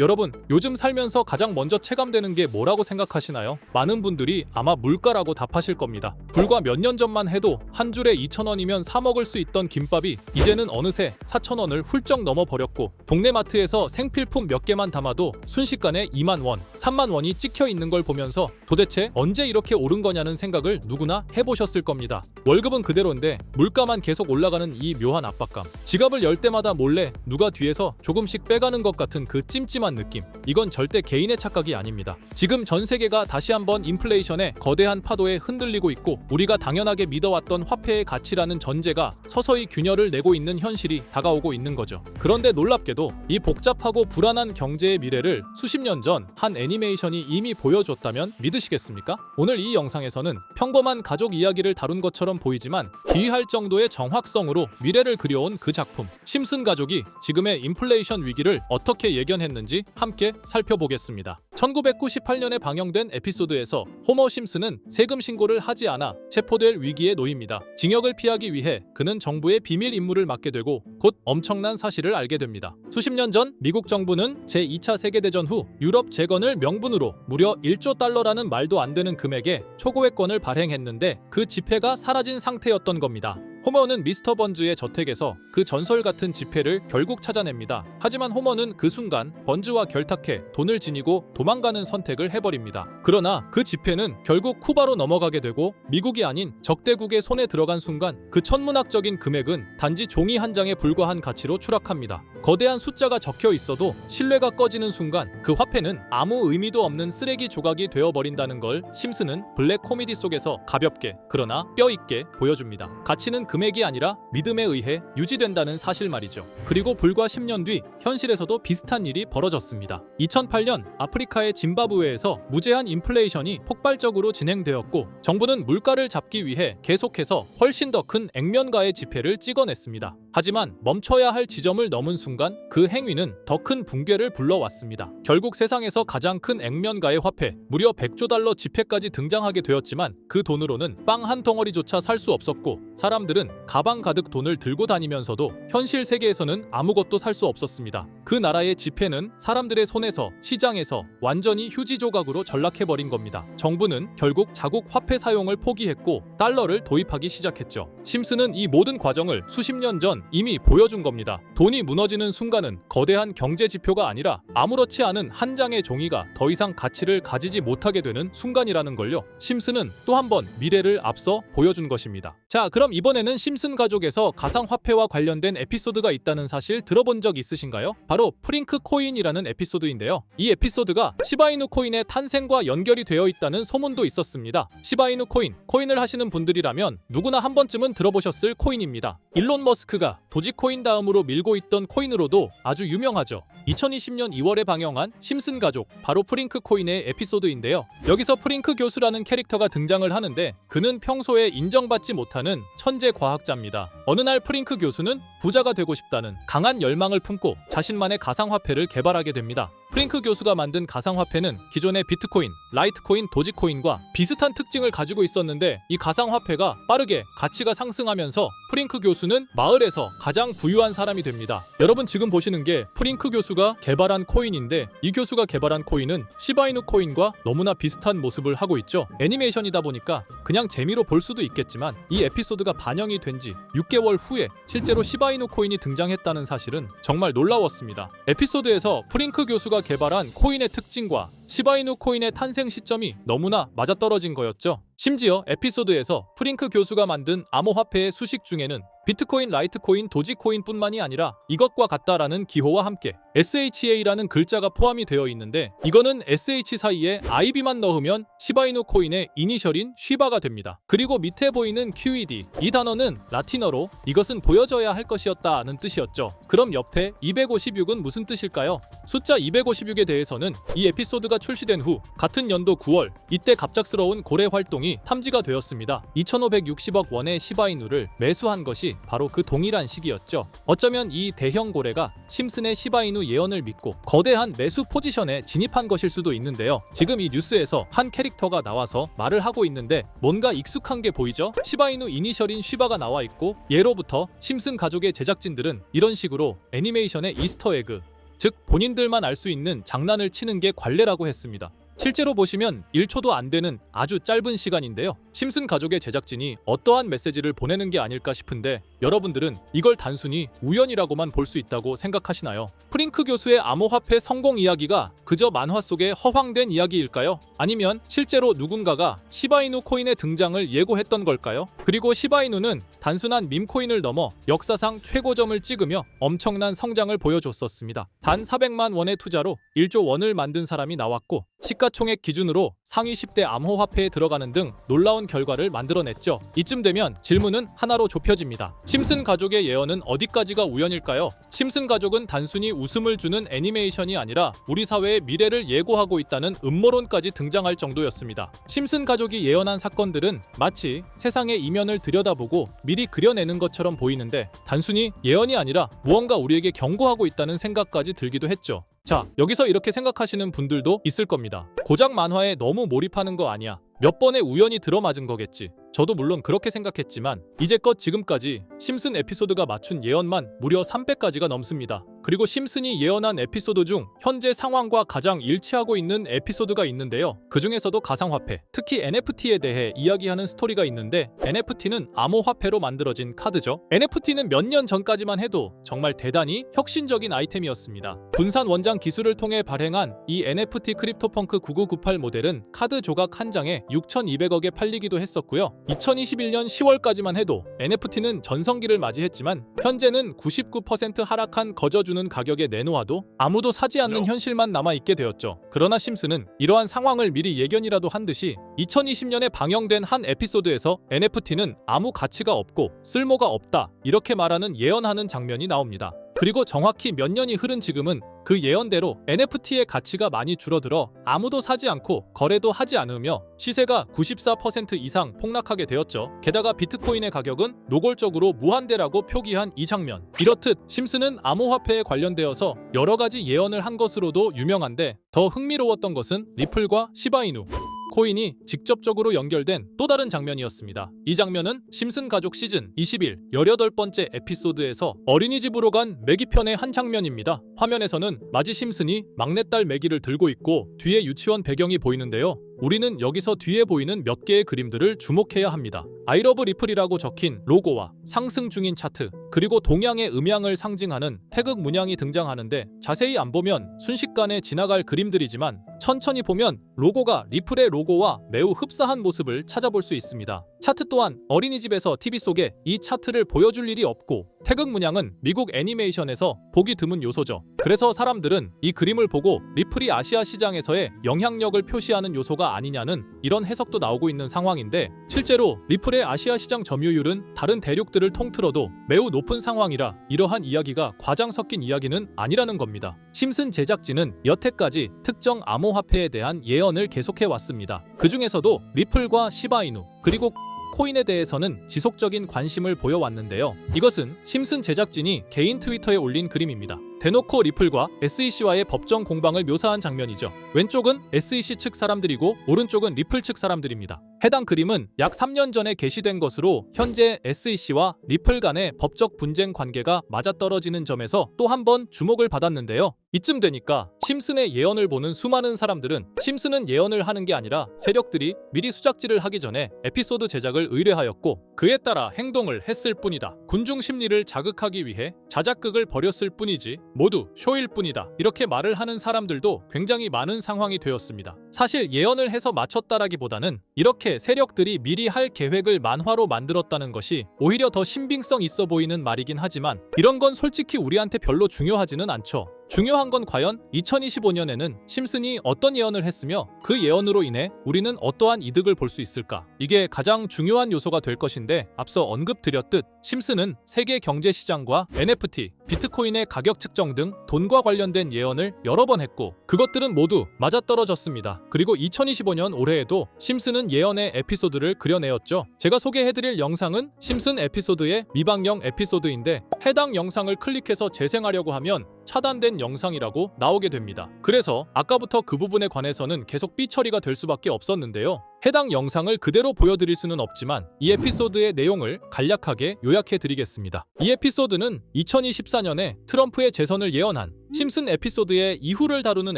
여러분, 요즘 살면서 가장 먼저 체감되는 게 뭐라고 생각하시나요? 많은 분들이 아마 물가라고 답하실 겁니다. 불과 몇 년 전만 해도 한 줄에 2,000원이면 사 먹을 수 있던 김밥이 이제는 어느새 4,000원을 훌쩍 넘어버렸고, 동네 마트에서 생필품 몇 개만 담아도 순식간에 2만 원, 3만 원이 찍혀 있는 걸 보면서 도대체 언제 이렇게 오른 거냐는 생각을 누구나 해보셨을 겁니다. 월급은 그대로인데 물가만 계속 올라가는 이 묘한 압박감. 지갑을 열 때마다 몰래 누가 뒤에서 조금씩 빼가는 것 같은 그 찜찜한 느낌. 이건 절대 개인의 착각이 아닙니다. 지금 전 세계가 다시 한번 인플레이션의 거대한 파도에 흔들리고 있고, 우리가 당연하게 믿어왔던 화폐의 가치라는 전제가 서서히 균열을 내고 있는 현실이 다가오고 있는 거죠. 그런데 놀랍게도 이 복잡하고 불안한 경제의 미래를 수십 년 전 한 애니메이션이 이미 보여줬다면 믿으시겠습니까? 오늘 이 영상에서는 평범한 가족 이야기를 다룬 것처럼 보이지만 기이할 정도의 정확성으로 미래를 그려온 그 작품, 심슨 가족이 지금의 인플레이션 위기를 어떻게 예견했는지 함께 살펴보겠습니다. 1998년에 방영된 에피소드에서 호머 심슨은 세금 신고를 하지 않아 체포될 위기에 놓입니다. 징역을 피하기 위해 그는 정부의 비밀 임무를 맡게 되고 곧 엄청난 사실을 알게 됩니다. 수십 년 전 미국 정부는 제2차 세계대전 후 유럽 재건을 명분으로 무려 1조 달러라는 말도 안 되는 금액의 초고액권을 발행했는데 그 지폐가 사라진 상태였던 겁니다. 호머는 미스터 번즈의 저택에서 그 전설 같은 지폐를 결국 찾아냅니다. 하지만 호머는 그 순간 번즈와 결탁해 돈을 지니고 도망가는 선택을 해버립니다. 그러나 그 지폐는 결국 쿠바로 넘어가게 되고 미국이 아닌 적대국의 손에 들어간 순간 그 천문학적인 금액은 단지 종이 한 장에 불과한 가치로 추락합니다. 거대한 숫자가 적혀 있어도 신뢰가 꺼지는 순간 그 화폐는 아무 의미도 없는 쓰레기 조각이 되어버린다는 걸 심슨은 블랙 코미디 속에서 가볍게 그러나 뼈있게 보여줍니다. 가치는 금액이 아니라 믿음에 의해 유지된다는 사실 말이죠. 그리고 불과 10년 뒤 현실에서도 비슷한 일이 벌어졌습니다. 2008년 아프리카의 짐바브웨에서 무제한 인플레이션이 폭발적으로 진행되었고, 정부는 물가를 잡기 위해 계속해서 훨씬 더 큰 액면가의 지폐를 찍어냈습니다. 하지만 멈춰야 할 지점을 넘은 순간 그 행위는 더 큰 붕괴를 불러왔습니다. 결국 세상에서 가장 큰 액면가의 화폐, 무려 100조 달러 지폐까지 등장하게 되었지만 그 돈으로는 빵 한 덩어리조차 살 수 없었고, 사람들은 가방 가득 돈을 들고 다니면서도 현실 세계에서는 아무것도 살 수 없었습니다. 그 나라의 지폐는 사람들의 손에서, 시장에서 완전히 휴지 조각으로 전락해버린 겁니다. 정부는 결국 자국 화폐 사용을 포기했고 달러를 도입하기 시작했죠. 심슨은 이 모든 과정을 수십 년 전 이미 보여준 겁니다. 돈이 무너지는 순간은 거대한 경제 지표가 아니라 아무렇지 않은 한 장의 종이가 더 이상 가치를 가지지 못하게 되는 순간이라는 걸요. 심슨은 또 한 번 미래를 앞서 보여준 것입니다. 자, 그럼 이번에는 심슨 가족에서 가상화폐와 관련된 에피소드가 있다는 사실 들어본 적 있으신가요? 바로 프링크 코인이라는 에피소드인데요. 이 에피소드가 시바이누 코인의 탄생과 연결이 되어 있다는 소문도 있었습니다. 시바이누 코인을 하시는 분들이라면 누구나 한 번쯤은 들어보셨을 코인입니다. 일론 머스크가 도지코인 다음으로 밀고 있던 코인으로도 아주 유명하죠. 2020년 2월에 방영한 심슨 가족, 바로 프링크 코인의 에피소드인데요. 여기서 프링크 교수라는 캐릭터가 등장을 하는데 그는 평소에 인정받지 못하는 천재 과학자입니다. 어느 날 프링크 교수는 부자가 되고 싶다는 강한 열망을 품고 자신만의 가상화폐를 개발하게 됩니다. 프링크 교수가 만든 가상화폐는 기존의 비트코인, 라이트코인, 도지코인과 비슷한 특징을 가지고 있었는데 이 가상화폐가 빠르게 가치가 상승하면서 프링크 교수는 마을에서 가장 부유한 사람이 됩니다. 여러분, 지금 보시는 게 프링크 교수가 개발한 코인인데 이 교수가 개발한 코인은 시바이누 코인과 너무나 비슷한 모습을 하고 있죠. 애니메이션이다 보니까 그냥 재미로 볼 수도 있겠지만 이 에피소드가 반영이 된 지 6개월 후에 실제로 시바이누 코인이 등장했다는 사실은 정말 놀라웠습니다. 에피소드에서 프링크 교수가 개발한 코인의 특징과 시바이누 코인의 탄생 시점이 너무나 맞아떨어진 거였죠. 심지어 에피소드에서 프링크 교수가 만든 암호화폐의 수식 중에는 비트코인, 라이트코인, 도지코인뿐만이 아니라 이것과 같다라는 기호와 함께 SHA라는 글자가 포함이 되어 있는데, 이거는 SH 사이에 IB만 넣으면 시바이누 코인의 이니셜인 쉬바가 됩니다. 그리고 밑에 보이는 QED, 이 단어는 라틴어로 이것은 보여져야 할 것이었다는 뜻이었죠. 그럼 옆에 256은 무슨 뜻일까요? 숫자 256에 대해서는 이 에피소드가 출시된 후 같은 연도 9월, 이때 갑작스러운 고래 활동이 탐지가 되었습니다. 2,560억 원의 시바이누를 매수한 것이 바로 그 동일한 시기였죠. 어쩌면 이 대형 고래가 심슨의 시바이누 예언을 믿고 거대한 매수 포지션에 진입한 것일 수도 있는데요. 지금 이 뉴스에서 한 캐릭터가 나와서 말을 하고 있는데 뭔가 익숙한 게 보이죠? 시바이누 이니셜인 쉬바가 나와 있고, 예로부터 심슨 가족의 제작진들은 이런 식으로 애니메이션의 이스터에그, 즉 본인들만 알 수 있는 장난을 치는 게 관례라고 했습니다. 실제로 보시면 1초도 안 되는 아주 짧은 시간인데요. 심슨 가족의 제작진이 어떠한 메시지를 보내는 게 아닐까 싶은데 여러분들은 이걸 단순히 우연이라고만 볼 수 있다고 생각하시나요? 프링크 교수의 암호화폐 성공 이야기가 그저 만화 속의 허황된 이야기일까요? 아니면 실제로 누군가가 시바이누 코인의 등장을 예고했던 걸까요? 그리고 시바이누는 단순한 밈코인을 넘어 역사상 최고점을 찍으며 엄청난 성장을 보여줬었습니다. 단 400만 원의 투자로 1조 원을 만든 사람이 나왔고 시가총액 기준으로 상위 10대 암호화폐에 들어가는 등 놀라운 결과를 만들어냈죠. 이쯤 되면 질문은 하나로 좁혀집니다. 심슨 가족의 예언은 어디까지가 우연일까요? 심슨 가족은 단순히 웃음을 주는 애니메이션이 아니라 우리 사회의 미래를 예고하고 있다는 음모론까지 등장할 정도였습니다. 심슨 가족이 예언한 사건들은 마치 세상의 이면을 들여다보고 미리 그려내는 것처럼 보이는데 단순히 예언이 아니라 무언가 우리에게 경고하고 있다는 생각까지 들기도 했죠. 자, 여기서 이렇게 생각하시는 분들도 있을 겁니다. 고작 만화에 너무 몰입하는 거 아니야. 몇 번의 우연이 들어맞은 거겠지. 저도 물론 그렇게 생각했지만 이제껏 지금까지 심슨 에피소드가 맞춘 예언만 무려 300가지가 넘습니다. 그리고 심슨이 예언한 에피소드 중 현재 상황과 가장 일치하고 있는 에피소드가 있는데요. 그 중에서도 가상화폐, 특히 NFT에 대해 이야기하는 스토리가 있는데 NFT는 암호화폐로 만들어진 카드죠. NFT는 몇 년 전까지만 해도 정말 대단히 혁신적인 아이템이었습니다. 분산 원장 기술을 통해 발행한 이 NFT 크립토펑크 9998 모델은 카드 조각 한 장에 6,200억에 팔리기도 했었고요. 2021년 10월까지만 해도 NFT는 전성기를 맞이했지만 현재는 99% 하락한 거저주는 가격에 내놓아도 아무도 사지 않는 현실만 남아있게 되었죠. 그러나 심슨은 이러한 상황을 미리 예견이라도 한 듯이 2020년에 방영된 한 에피소드에서 NFT는 아무 가치가 없고 쓸모가 없다 이렇게 말하는 예언하는 장면이 나옵니다. 그리고 정확히 몇 년이 흐른 지금은 그 예언대로 NFT의 가치가 많이 줄어들어 아무도 사지 않고 거래도 하지 않으며 시세가 94% 이상 폭락하게 되었죠. 게다가 비트코인의 가격은 노골적으로 무한대라고 표기한 이 장면. 이렇듯 심슨은 암호화폐에 관련되어서 여러 가지 예언을 한 것으로도 유명한데 더 흥미로웠던 것은 리플과 시바이누 코인이 직접적으로 연결된 또 다른 장면이었습니다. 이 장면은 심슨 가족 시즌 21 18번째 에피소드에서 어린이집으로 간 매기 편의 한 장면입니다. 화면에서는 마지 심슨이 막내딸 매기를 들고 있고 뒤에 유치원 배경이 보이는데요. 우리는 여기서 뒤에 보이는 몇 개의 그림들을 주목해야 합니다. I love 리플이라고 적힌 로고와 상승 중인 차트, 그리고 동양의 음양을 상징하는 태극 문양이 등장하는데 자세히 안 보면 순식간에 지나갈 그림들이지만 천천히 보면 로고가 리플의 로고와 매우 흡사한 모습을 찾아볼 수 있습니다. 차트 또한 어린이집에서 TV 속에 이 차트를 보여줄 일이 없고 태극 문양은 미국 애니메이션에서 보기 드문 요소죠. 그래서 사람들은 이 그림을 보고 리플이 아시아 시장에서의 영향력을 표시하는 요소가 아니냐는 이런 해석도 나오고 있는 상황인데 실제로 리플의 아시아 시장 점유율은 다른 대륙들을 통틀어도 매우 높은 상황이라 이러한 이야기가 과장 섞인 이야기는 아니라는 겁니다. 심슨 제작진은 여태까지 특정 암호화폐에 대한 예언을 계속해 왔습니다. 그 중에서도 리플과 시바이누 그리고 코인에 대해서는 지속적인 관심을 보여왔는데요. 이것은 심슨 제작진이 개인 트위터에 올린 그림입니다. 대놓고 리플과 SEC와의 법정 공방을 묘사한 장면이죠. 왼쪽은 SEC 측 사람들이고 오른쪽은 리플 측 사람들입니다. 해당 그림은 약 3년 전에 게시된 것으로 현재 SEC와 리플 간의 법적 분쟁 관계가 맞아떨어지는 점에서 또 한 번 주목을 받았는데요. 이쯤 되니까 심슨의 예언을 보는 수많은 사람들은 심슨은 예언을 하는 게 아니라 세력들이 미리 수작질을 하기 전에 에피소드 제작을 의뢰하였고 그에 따라 행동을 했을 뿐이다. 군중 심리를 자극하기 위해 자작극을 벌였을 뿐이지 모두 쇼일 뿐이다. 이렇게 말을 하는 사람들도 굉장히 많은 상황이 되었습니다. 사실 예언을 해서 맞췄다라기보다는 이렇게 세력들이 미리 할 계획을 만화로 만들었다는 것이 오히려 더 신빙성 있어 보이는 말이긴 하지만 이런 건 솔직히 우리한테 별로 중요하지는 않죠. 중요한 건 과연 2025년에는 심슨이 어떤 예언을 했으며 그 예언으로 인해 우리는 어떠한 이득을 볼 수 있을까? 이게 가장 중요한 요소가 될 것인데 앞서 언급드렸듯 심슨은 세계 경제 시장과 NFT, 비트코인의 가격 측정 등 돈과 관련된 예언을 여러 번 했고 그것들은 모두 맞아떨어졌습니다. 그리고 2025년 올해에도 심슨은 예언의 에피소드를 그려내었죠. 제가 소개해드릴 영상은 심슨 에피소드의 미방영 에피소드인데 해당 영상을 클릭해서 재생하려고 하면 차단된 영상이라고 나오게 됩니다. 그래서 아까부터 그 부분에 관해서는 계속 삐처리가 될 수밖에 없었는데요. 해당 영상을 그대로 보여드릴 수는 없지만 이 에피소드의 내용을 간략하게 요약해드리겠습니다. 이 에피소드는 2024년에 트럼프의 재선을 예언한 심슨 에피소드의 이후를 다루는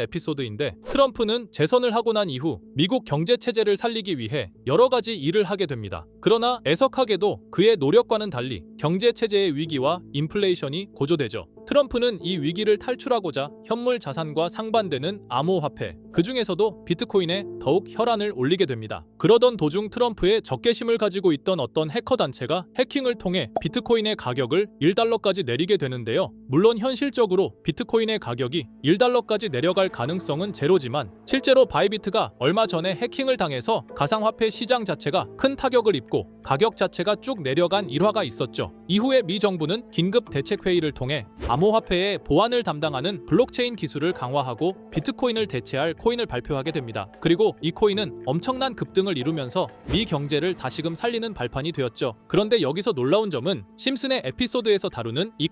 에피소드인데, 트럼프는 재선을 하고 난 이후 미국 경제 체제를 살리기 위해 여러 가지 일을 하게 됩니다. 그러나 애석하게도 그의 노력과는 달리 경제 체제의 위기와 인플레이션이 고조되죠. 트럼프는 이 위기를 탈출하고자 현물 자산과 상반되는 암호화폐, 그 중에서도 비트코인에 더욱 혈안을 올리게 됩니다. 그러던 도중 트럼프의 적개심을 가지고 있던 어떤 해커 단체가 해킹을 통해 비트코인의 가격을 1달러까지 내리게 되는데요. 물론 현실적으로 비트코인의 가격이 1달러까지 내려갈 가능성은 제로지만, 실제로 바이비트가 얼마 전에 해킹을 당해서 가상화폐 시장 자체가 큰 타격을 입고 가격 자체가 쭉 내려간 일화가 있었죠. 이후에 미 정부는 긴급 대책회의를 통해 암호화폐의 보안을 담당하는 블록체인 기술을 강화하고 비트코인을 대체할 코인을 발표하게 됩니다. 그리고 이 코인은 엄청난 급등을 이루면서 미 경제를 다시금 살리는 발판이 되었죠. 그런데 여기서 놀라운 점은 심슨의 에피소드에서 다루는 이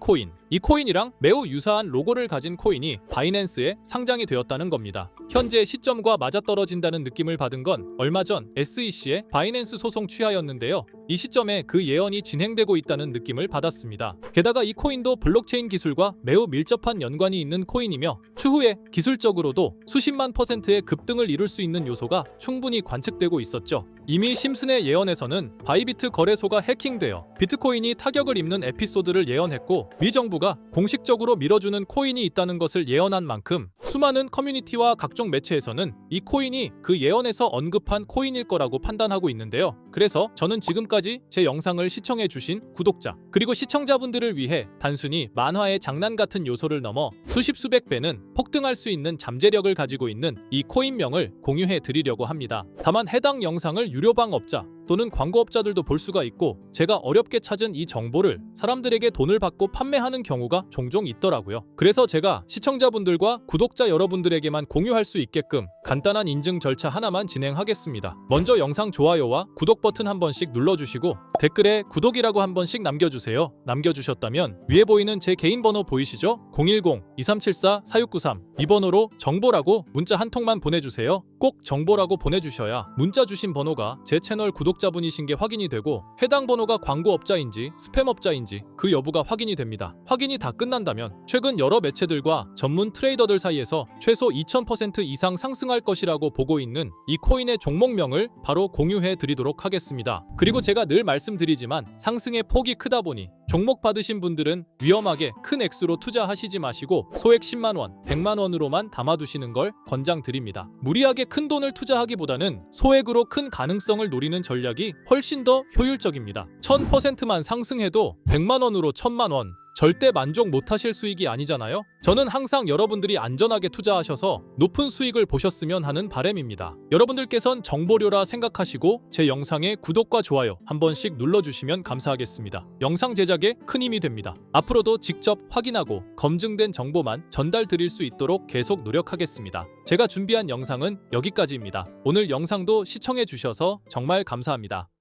코인이랑 매우 유사한 로고를 가진 코인이 바이낸스에 상장이 되었다는 겁니다. 현재 시점과 맞아떨어진다는 느낌을 받은 건 얼마 전 SEC의 바이낸스 소송 취하였는데요. 이 시점에 그 예언이 진행되고 있다는 느낌을 받았습니다. 게다가 이 코인도 블록체인 기술과 매우 밀접한 연관이 있는 코인이며, 추후에 기술적으로도 수십만 %의 급등을 이룰 수 있는 요소가 충분히 관측되고 있었죠. 이미 심슨의 예언에서는 바이비트 거래소가 해킹되어 비트코인이 타격을 입는 에피소드를 예언했고, 미 정부가 공식적으로 밀어주는 코인이 있다는 것을 예언한 만큼 수많은 커뮤니티와 각종 매체에서는 이 코인이 그 예언에서 언급한 코인일 거라고 판단하고 있는데요. 그래서 저는 지금까지 제 영상을 시청해주신 구독자 그리고 시청자분들을 위해 단순히 만화의 장난 같은 요소를 넘어 수십 수백 배는 폭등할 수 있는 잠재력을 가지고 있는 이 코인명을 공유해 드리려고 합니다. 다만 해당 영상을 유료방업자 또는 광고업자들도 볼 수가 있고, 제가 어렵게 찾은 이 정보를 사람들에게 돈을 받고 판매하는 경우가 종종 있더라고요. 그래서 제가 시청자분들과 구독자 여러분들에게만 공유할 수 있게끔 간단한 인증 절차 하나만 진행하겠습니다. 먼저 영상 좋아요와 구독 버튼 한 번씩 눌러주시고 댓글에 구독이라고 한 번씩 남겨주세요. 남겨주셨다면 위에 보이는 제 개인 번호 보이시죠? 010-2374-4693 이 번호로 정보라고 문자 한 통만 보내주세요. 꼭 정보라고 보내주셔야 문자 주신 번호가 제 채널 구독자분이신 게 확인이 되고, 해당 번호가 광고업자인지 스팸업자인지 그 여부가 확인이 됩니다. 확인이 다 끝난다면 최근 여러 매체들과 전문 트레이더들 사이에서 최소 2000% 이상 상승할 것이라고 보고 있는 이 코인의 종목명을 바로 공유해 드리도록 하겠습니다. 그리고 제가 늘 말씀드리지만 상승의 폭이 크다 보니 종목 받으신 분들은 위험하게 큰 액수로 투자하시지 마시고 소액 10만원, 100만원으로만 담아두시는 걸 권장드립니다. 무리하게 큰 돈을 투자하기보다는 소액으로 큰 가능성을 노리는 전략이 훨씬 더 효율적입니다. 1000%만 상승해도 100만원으로 1000만원, 절대 만족 못하실 수익이 아니잖아요. 저는 항상 여러분들이 안전하게 투자하셔서 높은 수익을 보셨으면 하는 바람입니다. 여러분들께선 정보료라 생각하시고 제 영상에 구독과 좋아요 한 번씩 눌러주시면 감사하겠습니다. 영상 제작에 큰 힘이 됩니다. 앞으로도 직접 확인하고 검증된 정보만 전달 드릴 수 있도록 계속 노력하겠습니다. 제가 준비한 영상은 여기까지입니다. 오늘 영상도 시청해 주셔서 정말 감사합니다.